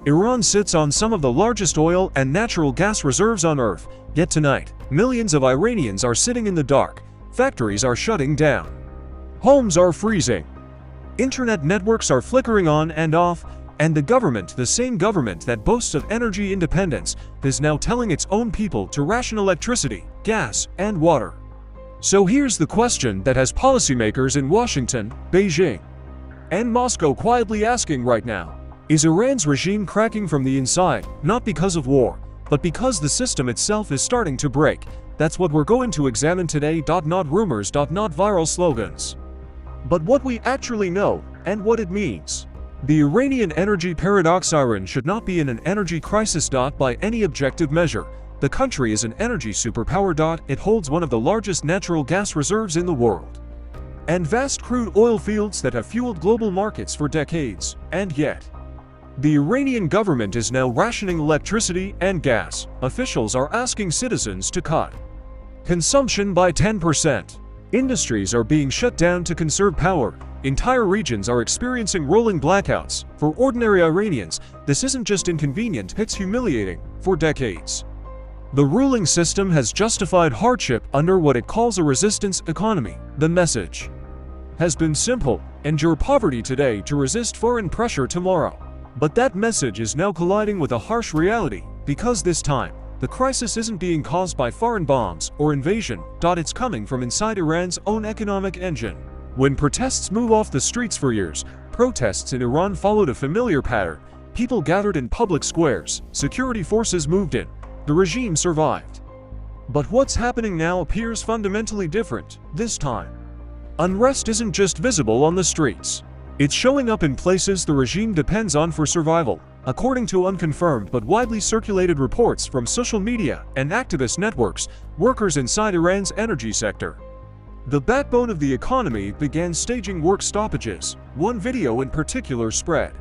Iran sits on some of the largest oil and natural gas reserves on Earth, yet tonight, millions of Iranians are sitting in the dark, factories are shutting down, homes are freezing, internet networks are flickering on and off, and the government, the same government that boasts of energy independence, is now telling its own people to ration electricity, gas, and water. So here's the question that has policymakers in Washington, Beijing, and Moscow quietly asking right now. Is Iran's regime cracking from the inside, not because of war, but because the system itself is starting to break? That's what we're going to examine today. Not rumors, not viral slogans, but what we actually know and what it means. The Iranian energy paradox. Iran should not be in an energy crisis. By any objective measure, the country is an energy superpower. It holds one of the largest natural gas reserves in the world, and vast crude oil fields that have fueled global markets for decades. And yet, the Iranian government is now rationing electricity and gas. Officials are asking citizens to cut consumption by 10%. Industries are being shut down to conserve power. Entire regions are experiencing rolling blackouts. For ordinary Iranians, this isn't just inconvenient, it's humiliating. For decades, the ruling system has justified hardship under what it calls a resistance economy. The message has been simple: endure poverty today to resist foreign pressure tomorrow. But that message is now colliding with a harsh reality, because this time, the crisis isn't being caused by foreign bombs or invasion. It's coming from inside Iran's own economic engine. When protests move off the streets for years, protests in Iran followed a familiar pattern. People gathered in public squares, security forces moved in, the regime survived. But what's happening now appears fundamentally different. This time, unrest isn't just visible on the streets. It's showing up in places the regime depends on for survival. According to unconfirmed but widely circulated reports from social media and activist networks, workers inside Iran's energy sector, the backbone of the economy, began staging work stoppages. One video in particular spread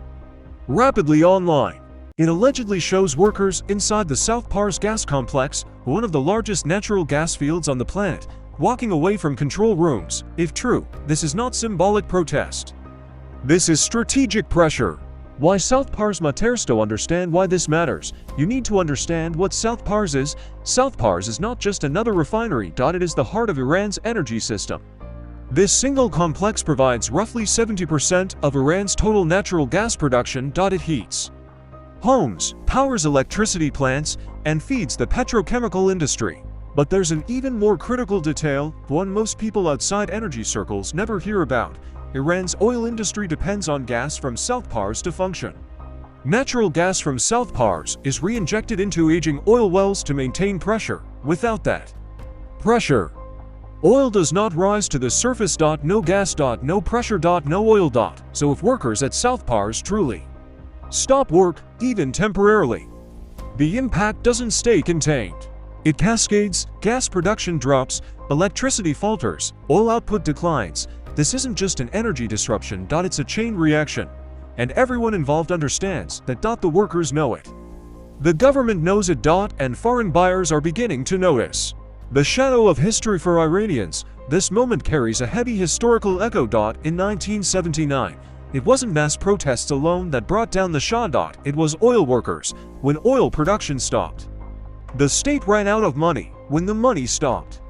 rapidly online. It allegedly shows workers inside the South Pars gas complex, one of the largest natural gas fields on the planet, walking away from control rooms. If true, this is not symbolic protest. This is strategic pressure. Why South Pars matters? To understand why this matters, you need to understand what South Pars is. South Pars is not just another refinery. It is the heart of Iran's energy system. This single complex provides roughly 70% of Iran's total natural gas production. It heats homes, powers electricity plants, and feeds the petrochemical industry. But there's an even more critical detail, one most people outside energy circles never hear about. Iran's oil industry depends on gas from South Pars to function. Natural gas from South Pars is re-injected into aging oil wells to maintain pressure. Without that pressure, oil does not rise to the surface. No gas. No pressure. No oil. So if workers at South Pars truly stop work, even temporarily, the impact doesn't stay contained. It cascades. Gas production drops, electricity falters, oil output declines. This isn't just an energy disruption. It's a chain reaction. And everyone involved understands that. The workers know it, the government knows it. And foreign buyers are beginning to notice. The shadow of history for Iranians, this moment carries a heavy historical echo. In 1979, it wasn't mass protests alone that brought down the Shah. It was oil workers. When oil production stopped, the state ran out of money. When the money stopped,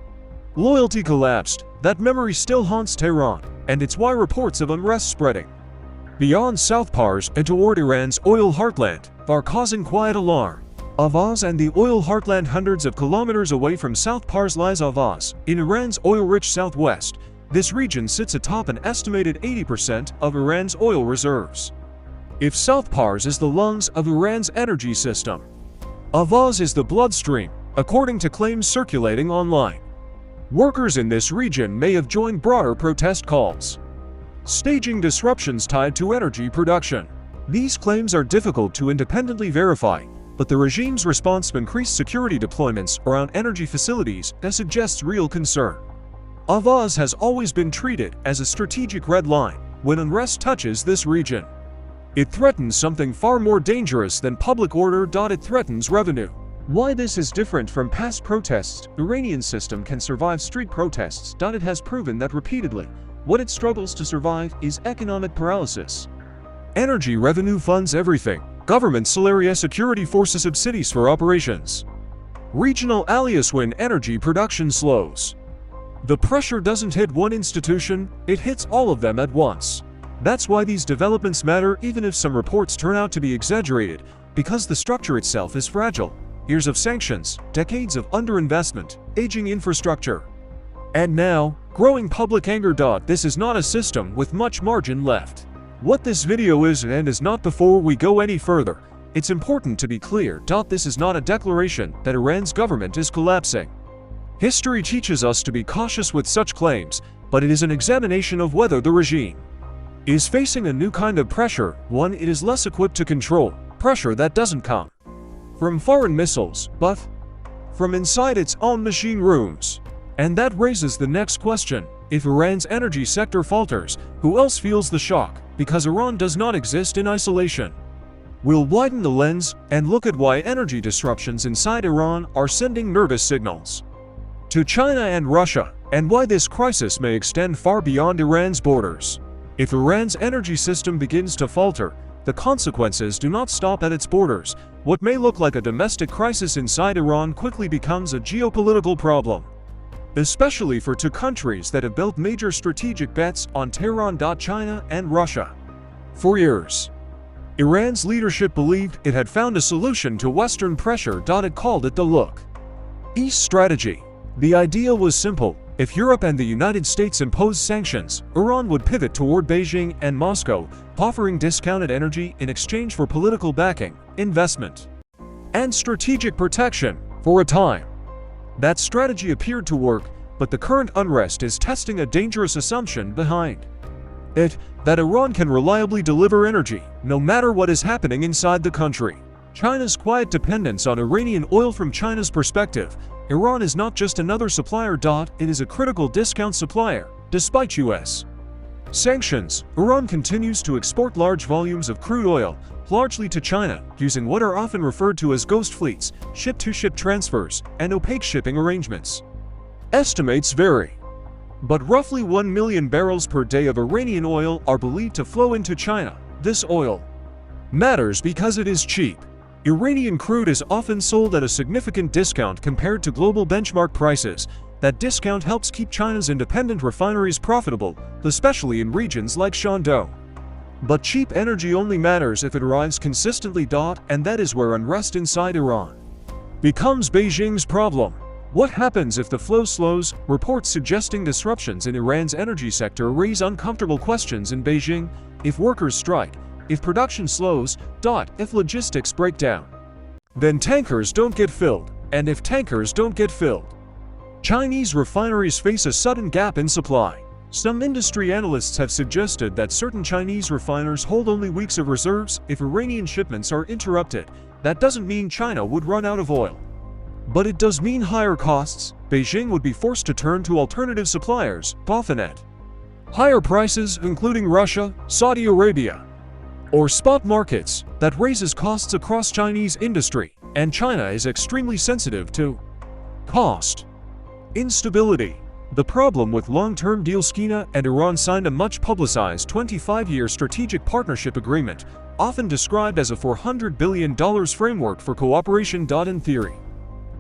loyalty collapsed. That memory still haunts Tehran, and it's why reports of unrest spreading beyond South Pars and toward Iran's oil heartland are causing quiet alarm. Ahvaz and the oil heartland. Hundreds of kilometers away from South Pars lies Ahvaz, in Iran's oil-rich southwest. This region sits atop an estimated 80% of Iran's oil reserves. If South Pars is the lungs of Iran's energy system, Ahvaz is the bloodstream, according to claims circulating online. Workers in this region may have joined broader protest calls, staging disruptions tied to energy production. These claims are difficult to independently verify, but the regime's response to increased security deployments around energy facilities suggests real concern. Ahvaz has always been treated as a strategic red line. When unrest touches this region, it threatens something far more dangerous than public order. It threatens revenue. Why this is different from past protests? Iranian system can survive street protests. It has proven that repeatedly. What it struggles to survive is economic paralysis. Energy revenue funds everything. Government salary security forces subsidies for operations. Regional alias when energy production slows. The pressure doesn't hit one institution, it hits all of them at once. That's why these developments matter even if some reports turn out to be exaggerated, because the structure itself is fragile. Years of sanctions, decades of underinvestment, aging infrastructure. And now, growing public anger. This is not a system with much margin left. What this video is and is not. Before we go any further, it's important to be clear. This is not a declaration that Iran's government is collapsing. History teaches us to be cautious with such claims, but it is an examination of whether the regime is facing a new kind of pressure, one it is less equipped to control, pressure that doesn't come from foreign missiles, but from inside its own machine rooms. And that raises the next question: if Iran's energy sector falters, who else feels the shock? Because Iran does not exist in isolation. We'll widen the lens and look at why energy disruptions inside Iran are sending nervous signals to China and Russia, and why this crisis may extend far beyond Iran's borders. If Iran's energy system begins to falter, the consequences do not stop at its borders. What may look like a domestic crisis inside Iran quickly becomes a geopolitical problem, especially for two countries that have built major strategic bets on Tehran. China and Russia. For years, Iran's leadership believed it had found a solution to Western pressure. It called it the Look East strategy. The idea was simple: if Europe and the United States imposed sanctions, Iran would pivot toward Beijing and Moscow, offering discounted energy in exchange for political backing, investment, and strategic protection. For a time, that strategy appeared to work, but the current unrest is testing a dangerous assumption behind it: that Iran can reliably deliver energy, no matter what is happening inside the country. China's quiet dependence on Iranian oil. From China's perspective, Iran is not just another supplier. It is a critical discount supplier. Despite U.S. sanctions, Iran continues to export large volumes of crude oil, largely to China, using what are often referred to as ghost fleets, ship-to-ship transfers, and opaque shipping arrangements. Estimates vary, but roughly 1 million barrels per day of Iranian oil are believed to flow into China. This oil matters because it is cheap. Iranian crude is often sold at a significant discount compared to global benchmark prices. That discount helps keep China's independent refineries profitable, especially in regions like Shutdown. But cheap energy only matters if it arrives consistently. And that is where unrest inside Iran becomes Beijing's problem. What happens if the flow slows? Reports suggesting disruptions in Iran's energy sector raise uncomfortable questions in Beijing. If workers strike, if production slows, if logistics break down, then tankers don't get filled. And if tankers don't get filled, Chinese refineries face a sudden gap in supply. Some industry analysts have suggested that certain Chinese refiners hold only weeks of reserves. If Iranian shipments are interrupted, that doesn't mean China would run out of oil, but it does mean higher costs. Beijing would be forced to turn to alternative suppliers, often at higher prices, including Russia, Saudi Arabia, or spot markets. That raises costs across Chinese industry, and China is extremely sensitive to cost instability. The problem with long-term deals: China and Iran signed a much-publicized 25-year strategic partnership agreement, often described as a $400 billion framework for cooperation. In theory,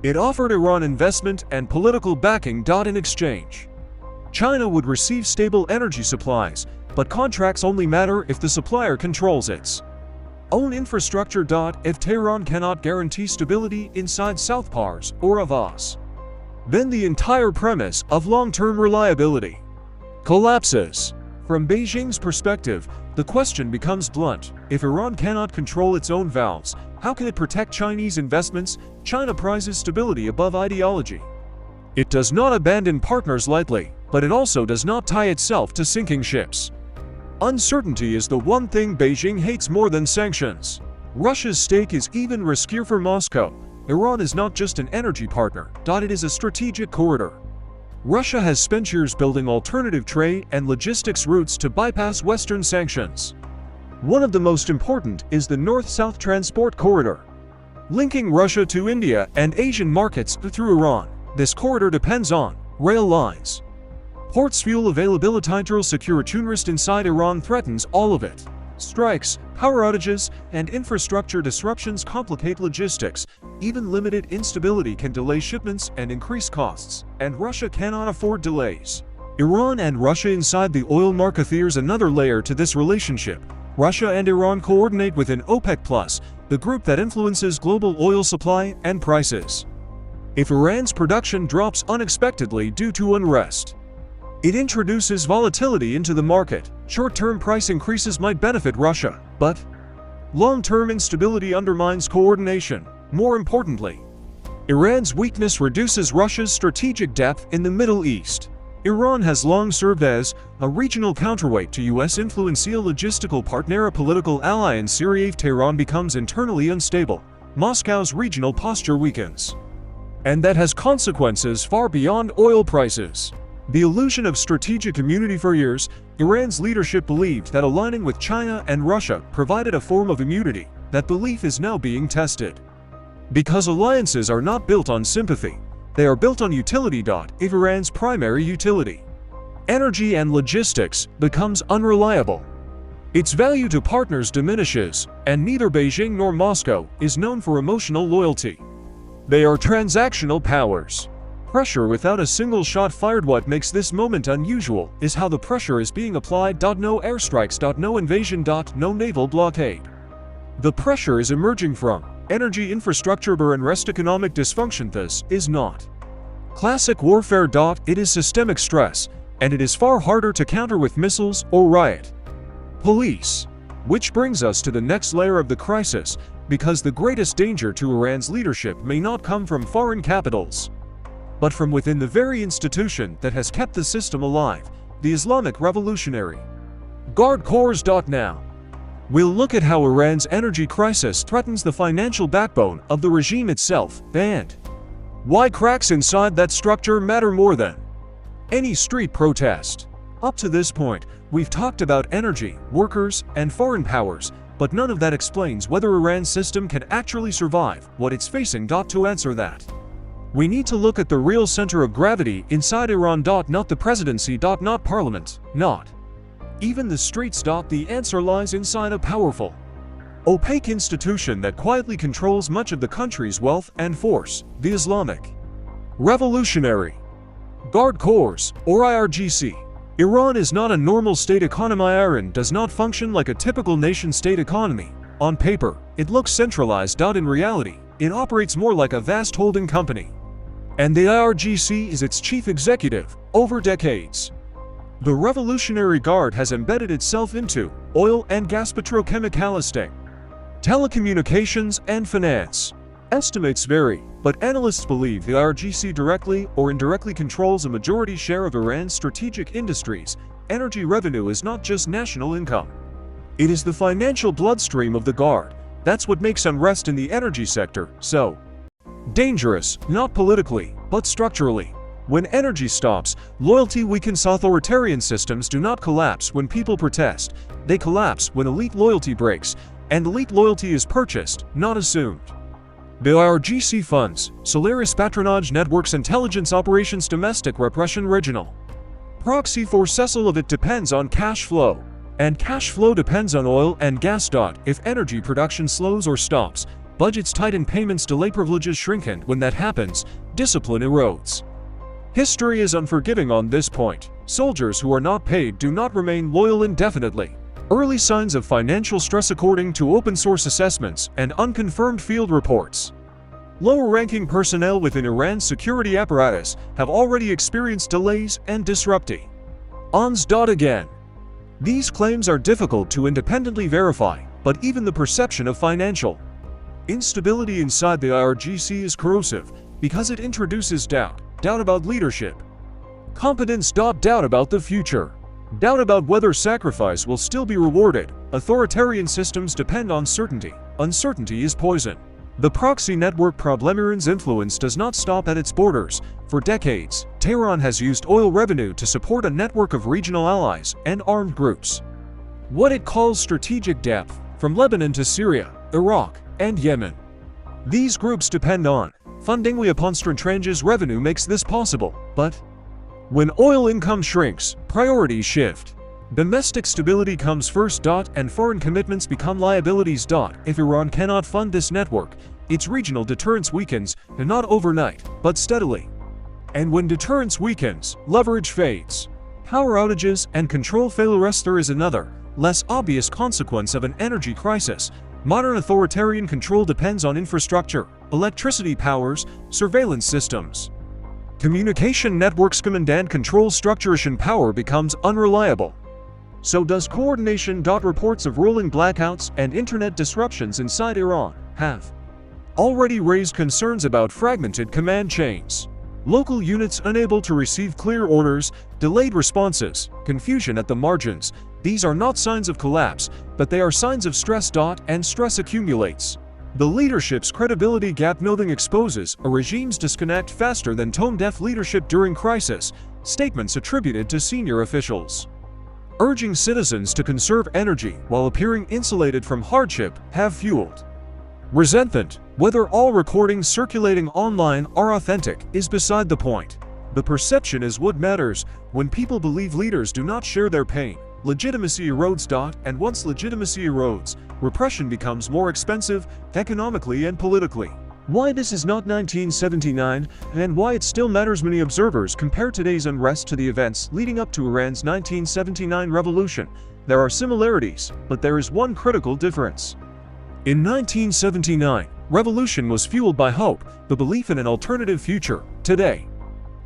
it offered Iran investment and political backing. In exchange, China would receive stable energy supplies, but contracts only matter if the supplier controls its own infrastructure. If Tehran cannot guarantee stability inside South Pars or Ahvaz, then the entire premise of long-term reliability collapses. From Beijing's perspective, the question becomes blunt: if Iran cannot control its own valves, how can it protect Chinese investments? China prizes stability above ideology. It does not abandon partners lightly, but it also does not tie itself to sinking ships. Uncertainty is the one thing Beijing hates more than sanctions. Russia's stake is even riskier for Moscow. Iran is not just an energy partner, it is a strategic corridor. Russia has spent years building alternative trade and logistics routes to bypass Western sanctions. One of the most important is the North-South transport corridor, linking Russia to India and Asian markets through Iran. This corridor depends on rail lines, ports, fuel availability. Security unrest inside Iran threatens all of it. Strikes, power outages, and infrastructure disruptions complicate logistics. Even limited instability can delay shipments and increase costs, and Russia cannot afford delays. Iran and Russia inside the oil market. There's another layer to this relationship. Russia and Iran coordinate within OPEC+, the group that influences global oil supply and prices. If Iran's production drops unexpectedly due to unrest, it introduces volatility into the market. Short-term price increases might benefit Russia, but long-term instability undermines coordination. More importantly, Iran's weakness reduces Russia's strategic depth in the Middle East. Iran has long served as a regional counterweight to U.S. influence, a logistical partner, a political ally in Syria. If Tehran becomes internally unstable, Moscow's regional posture weakens, and that has consequences far beyond oil prices. The illusion of strategic immunity. For years, Iran's leadership believed that aligning with China and Russia provided a form of immunity. That belief is now being tested. Because alliances are not built on sympathy, they are built on utility. If Iran's primary utility, energy and logistics, becomes unreliable, its value to partners diminishes, and neither Beijing nor Moscow is known for emotional loyalty. They are transactional powers. Pressure without a single shot fired. What makes this moment unusual is how the pressure is being applied. No airstrikes, no invasion, no naval blockade. The pressure is emerging from energy infrastructure, unrest, economic dysfunction. This is not classic warfare. It is systemic stress, and it is far harder to counter with missiles or riot police. Which brings us to the next layer of the crisis, because the greatest danger to Iran's leadership may not come from foreign capitals, but from within the very institution that has kept the system alive, the Islamic Revolutionary Guard Corps. Now, we'll look at how Iran's energy crisis threatens the financial backbone of the regime itself, and why cracks inside that structure matter more than any street protest. Up to this point, we've talked about energy, workers, and foreign powers, but none of that explains whether Iran's system can actually survive what it's facing. To answer that, we need to look at the real center of gravity inside Iran. Not the presidency. Not parliament. Not even the streets. The answer lies inside a powerful, opaque institution that quietly controls much of the country's wealth and force, the Islamic Revolutionary Guard Corps, or IRGC. Iran is not a normal state economy. Iran does not function like a typical nation-state economy. On paper, it looks centralized. In reality, it operates more like a vast holding company, and the IRGC is its chief executive. Over decades, the Revolutionary Guard has embedded itself into oil and gas, petrochemical, telecommunications, and finance. Estimates vary, but analysts believe the IRGC directly or indirectly controls a majority share of Iran's strategic industries. Energy revenue is not just national income. It is the financial bloodstream of the Guard. That's what makes unrest in the energy sector so dangerous, not politically, but structurally. When energy stops, loyalty weakens. Authoritarian systems do not collapse when people protest. They collapse when elite loyalty breaks, and elite loyalty is purchased, not assumed. The IRGC funds Solaris patronage networks, intelligence operations, domestic repression, regional proxy forces. All of it depends on cash flow, and cash flow depends on oil and gas. If energy production slows or stops, budgets tighten, payments delay, privileges shrink, and when that happens, discipline erodes. History is unforgiving on this point. Soldiers who are not paid do not remain loyal indefinitely. Early signs of financial stress according to open-source assessments and unconfirmed field reports. Lower-ranking personnel within Iran's security apparatus have already experienced delays and disruptions. Again, these claims are difficult to independently verify, but even the perception of financial instability inside the IRGC is corrosive because it introduces doubt about leadership, competence. Doubt about the future. Doubt about whether sacrifice will still be rewarded. Authoritarian systems depend on certainty. Uncertainty is poison. The proxy network problem. Iran's influence does not stop at its borders. For decades, Tehran has used oil revenue to support a network of regional allies and armed groups. What it calls strategic depth, from Lebanon to Syria, Iraq, and Yemen. These groups depend on funding upon Strange's revenue makes this possible, but when oil income shrinks, priorities shift. Domestic stability comes first. And foreign commitments become liabilities. If Iran cannot fund this network, its regional deterrence weakens, and not overnight, but steadily. And when deterrence weakens, leverage fades. Power outages and control failures. There is another, less obvious consequence of an energy crisis. Modern authoritarian control depends on infrastructure, electricity powers, surveillance systems, communication networks. Command control structuration power becomes unreliable. So does coordination. Reports of rolling blackouts and internet disruptions inside Iran have already raised concerns about fragmented command chains. Local units unable to receive clear orders, delayed responses, confusion at the margins. These are not signs of collapse, but they are signs of stress. And stress accumulates. The leadership's credibility gap. Nothing exposes a regime's disconnect faster than tone-deaf leadership during crisis. Statements attributed to senior officials urging citizens to conserve energy while appearing insulated from hardship have fueled resentment. Whether all recordings circulating online are authentic is beside the point. The perception is what matters. When people believe leaders do not share their pain, legitimacy erodes. And once legitimacy erodes, repression becomes more expensive, economically and politically. Why this is not 1979, and why it still matters. Many observers compare today's unrest to the events leading up to Iran's 1979 revolution. There are similarities, but there is one critical difference. In 1979, revolution was fueled by hope, the belief in an alternative future. Today,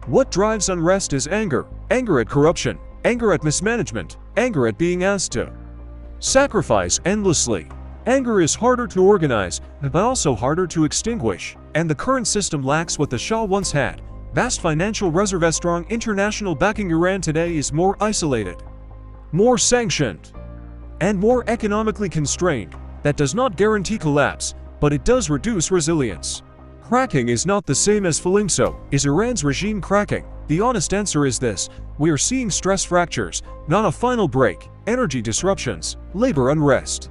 what drives unrest is anger. Anger at corruption, anger at mismanagement, anger at being asked to sacrifice endlessly. Anger is harder to organize, but also harder to extinguish. And the current system lacks what the Shah once had: vast financial reserve. Strong international backing. Iran today is more isolated, more sanctioned, and more economically constrained. That does not guarantee collapse, but it does reduce resilience. Cracking is not the same as falling. So, is Iran's regime cracking? The honest answer is this: we are seeing stress fractures, not a final break. Energy disruptions, labor unrest,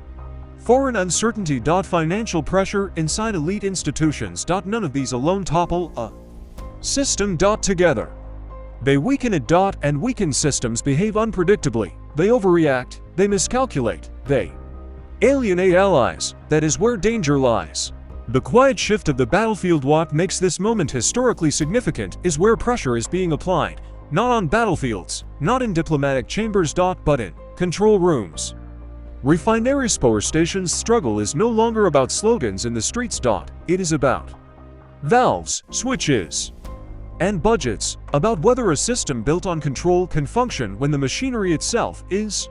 foreign uncertainty. Financial pressure inside elite institutions. None of these alone topple a system. Together, they weaken it. And weakened systems behave unpredictably. They overreact, they miscalculate, they alienate allies. That is where danger lies. The quiet shift of the battlefield. What makes this moment historically significant is where pressure is being applied, not on battlefields, not in diplomatic chambers. But in control rooms, refineries, power stations. Struggle is no longer about slogans in the streets. It is about valves, switches, and budgets, about whether a system built on control can function when the machinery itself is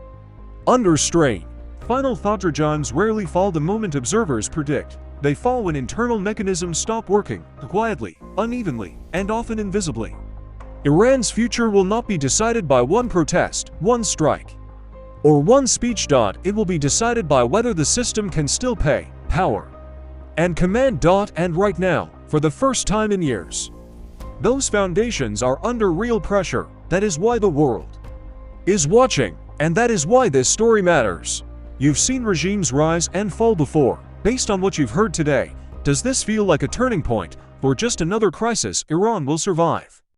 under strain. Final thought: regimes rarely fall the moment observers predict. They fall when internal mechanisms stop working, quietly, unevenly, and often invisibly. Iran's future will not be decided by one protest, one strike, or one speech. It will be decided by whether the system can still pay, power, and command. And right now, for the first time in years, those foundations are under real pressure. That is why the world is watching, and that is why this story matters. You've seen regimes rise and fall before. Based on what you've heard today, does this feel like a turning point, or just another crisis Iran will survive?